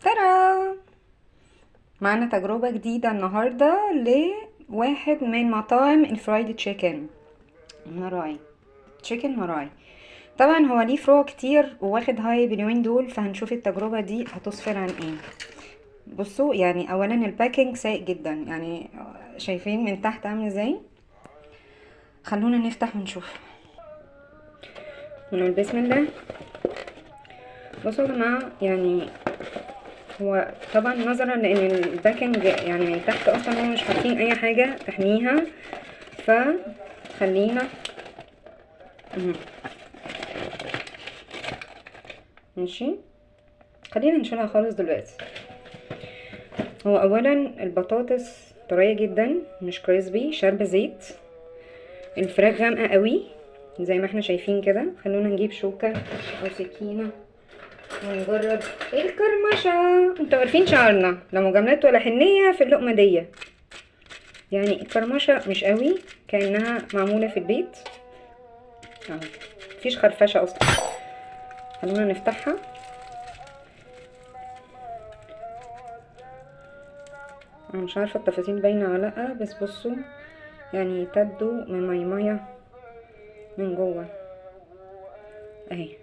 ترى معانا تجربة جديدة النهاردة لواحد من مطاعم الفرايد تشيكن مراي. تشيكن مراي. طبعا هو ليه فروع كتير وواخد هايب اليومين دول، فهنشوف التجربة دي هتسفر عن ايه. بصوا، يعني اولا الباكينج سيء جدا، يعني شايفين من تحت عامل ازاي. خلونا نفتح ونشوف. نقول بسم الله. بصوا يا جماعة، يعني هو طبعا نظرا لان الباكنج يعني من تحت اصلا هو مش حاطين اي حاجه تحميها، فخلينا ماشي. خلينا نشيلها خالص دلوقتي. هو اولا البطاطس طريه جدا، مش كريسبي، شاربه زيت. الفراخ غامقه قوي زي ما احنا شايفين كده. خلونا نجيب شوكه او سكينه ونجرب الكرمشه. انتوا عارفين شعرنا لا مجاملات ولا حنيه في اللقمه دي، يعني الكرمشه مش قوي، كانها معموله في البيت اهو، مفيش خرفشه اصلا. خلونا نفتحها. انا مش عارفه التفاصيل باينه ولا لا، بس بصوا يعني تبدو من ميميه من جوه اهي.